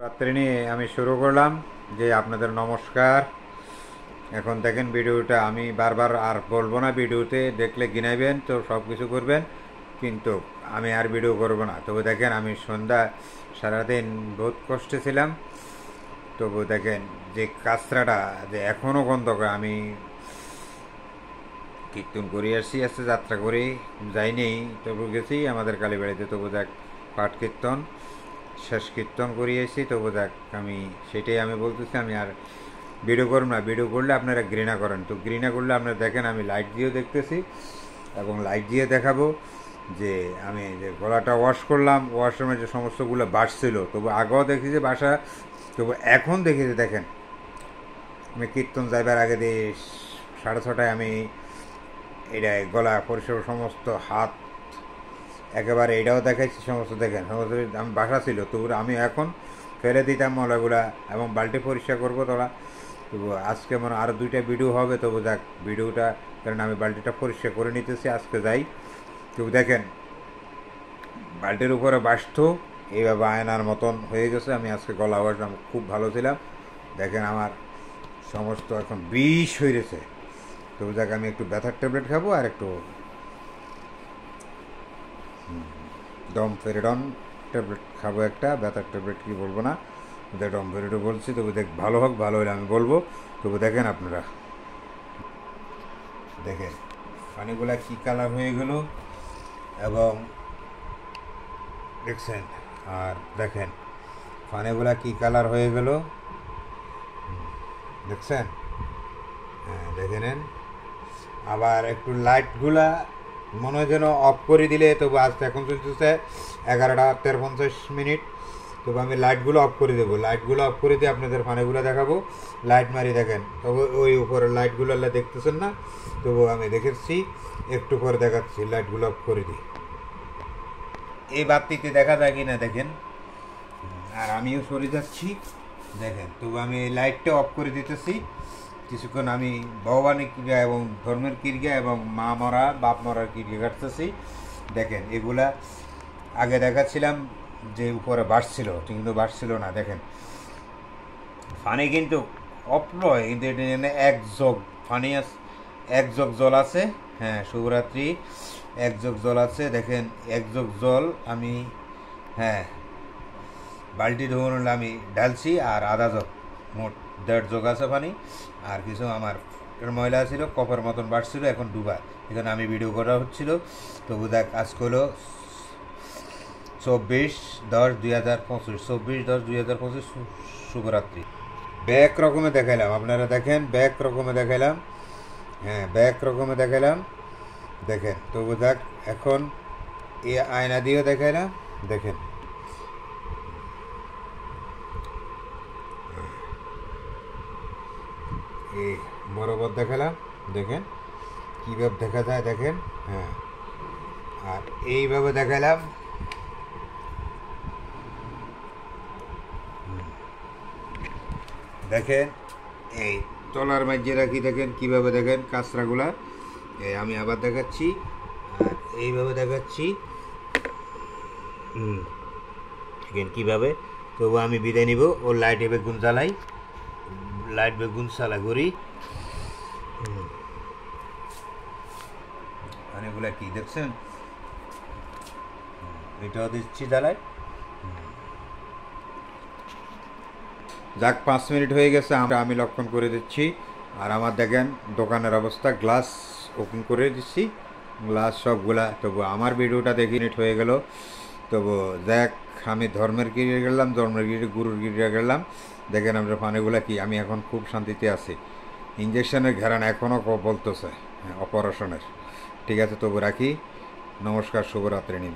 রাত্রি নিয়ে আমি শুরু করলাম যে আপনাদের নমস্কার। এখন দেখেন ভিডিওটা আমি বারবার আর বলবো না, ভিডিওতে দেখলে গিনাইবেন তো সব কিছু করবেন, কিন্তু আমি আর ভিডিও করব না। তবু দেখেন আমি সন্ধ্যা সারাদিন বহুত কষ্টে ছিলাম, তবু দেখেন যে কাঁচরাটা যে এখনও গন্ধ করে। আমি কীর্তন করে আসছি, আসতে যাত্রা করে যাইনি, তবু গেছি আমাদের কালীবাড়িতে, তবু দেখ পাঠ কীর্তন শেষ কীর্তন করিয়েছি। তবু দেখ আমি সেটাই আমি বলতেছি, আমি আর ভিডিও করব না। ভিডিও করলে আপনারা ঘৃণা করেন, তো ঘৃণা করলে আপনারা দেখেন আমি লাইট দিয়েও দেখতেছি এবং লাইট দিয়ে দেখাবো যে আমি যে গলাটা ওয়াশ করলাম, ওয়াশরুমে যে সমস্তগুলো বাসছিল, তবু আগেও দেখি যে বাসা, তবু এখন দেখি যে দেখেন আমি কীর্তন যাইবার আগে দিয়ে 6:30টায় আমি এটা গলা পরিষ্কার, সমস্ত হাত একেবারে এটাও দেখাইছি সমস্ত, দেখেন সমস্ত আমি বাসা ছিল, তবু আমি এখন ফেলে দিতাম মলাগুলা এবং বালতি পরিষ্কার করবো তোলা। তবু আজকে মনে আরও 2টা ভিডিও হবে, তবু দেখ ভিডিওটা, কারণ আমি বালতিটা পরিষ্কার করে নিতেছি আজকে যাই। তবু দেখেন বালতির উপরে বাসত এইভাবে আয়নার মতন হয়ে গেছে। আমি আজকে গলা বাসলাম, খুব ভালো ছিলাম। দেখেন আমার সমস্ত এখন বিষ হয়ে গেছে। তবু দেখ আমি একটু ব্যথার ট্যাবলেট খাবো আর একটু ডমফেরিডন ট্যাবলেট খাবো, একটা ব্যথার ট্যাবলেট কি বলবো না, ডমফেরিডন বলছি। তবু দেখ ভালো হোক, ভালো হলে আমি বলবো। তবু দেখেন আপনারা দেখেন পানিগুলা কি কালার হয়ে গেল এবং দেখছেন, আর দেখেন পানিগুলা কি কালার হয়ে গেল দেখছেন। হ্যাঁ দেখে নেন। আবার একটু লাইটগুলা মনে হয় যেন অফ করে দিলে, তবু আজ এখন চলতেছে 11:53। তবু আমি লাইটগুলো অফ করে দেবো, লাইটগুলো অফ করে দিয়ে আপনাদের পানিগুলো দেখাবো। লাইট মারি দেখেন, তবু ওই উপরে লাইটগুলো দেখতেছেন না, তবু আমি দেখেছি, একটু পরে দেখাচ্ছি। লাইটগুলো অফ করে দিই, এই বাতিতে দেখা যায় কি না দেখেন। আর আমিও সরে যাচ্ছি দেখেন, তবু আমি এই লাইটটা অফ করে দিতেছি। কিছুক্ষণ আমি ভগবানের ক্রিয়া এবং ধর্মের ক্রিয়া এবং মা মরা বাপ মরার ক্রিয়া কাটতেছি। দেখেন এগুলা আগে দেখাচ্ছিলাম যে উপরে বাসছিল, কিন্তু বাসছিল না। দেখেন পানি কিন্তু অপ্রয়, কিন্তু এটা এক জগ পানি আছে, এক জগ জল আছে। হ্যাঁ শুভরাত্রি, এক জগ জল আছে। দেখেন এক জগ জল আমি, হ্যাঁ বালতি ধরুন আমি ঢালছি, আর আধা জগ, মোট 1.5 জগ আছে পানি। আর কিছু আমার ময়লা ছিল, কপের মতন বাড়ছিল, এখন ডুবা, এখানে আমি ভিডিও করা হচ্ছিল। তবু দেখ আজকে হলো 24/10/2025, 24/10/2025 শুভরাত্রি। ব্যাক রকমে দেখাইলাম, আপনারা দেখেন ব্যাক রকমে দেখাইলাম, হ্যাঁ ব্যাক রকমে দেখাইলাম দেখেন। তবু দেখ এখন এই আয়না দিয়েও দেখাইলাম দেখেন। এই বরাবর দেখালাম দেখেন কীভাবে দেখা যায় দেখেন। হ্যাঁ আর এইভাবে দেখালাম, দেখেন এই তলার মাঝে রাখি দেখেন কীভাবে দেখেন কাঁচরাগুলা। আমি আবার দেখাচ্ছি, আর এইভাবে দেখাচ্ছি দেখেন কীভাবে। তবু আমি বিদায় নিব, ও লাইটে বেগুন জ্বালাই, লাইট বেগুন চালা করি। অনেকগুলা কি দেখছেন, এটাও দিচ্ছি জ্বালাই। যাক 5 মিনিট হয়ে গেছে, আমি লক্ষণ করে দিচ্ছি। আর আমার দেখেন দোকানের অবস্থা, গ্লাস ওপেন করে দিচ্ছি, গ্লাস সবগুলা। তবু আমার ভিডিওটা দেখি মিনিট হয়ে গেল। তবু দেখ আমি ধর্মের গিরিয়ে গেলাম, ধর্মের গিরিয়ে গুরুর গিরিয়ে গেলাম। দেখেন আমরা পানিগুলা কি, আমি এখন খুব শান্তিতে আছি। ইঞ্জেকশনের ঘেরান এখনও বলতেছে, অপারেশনের। ঠিক আছে তবু রাখি, নমস্কার, শুভরাত্রি নিন।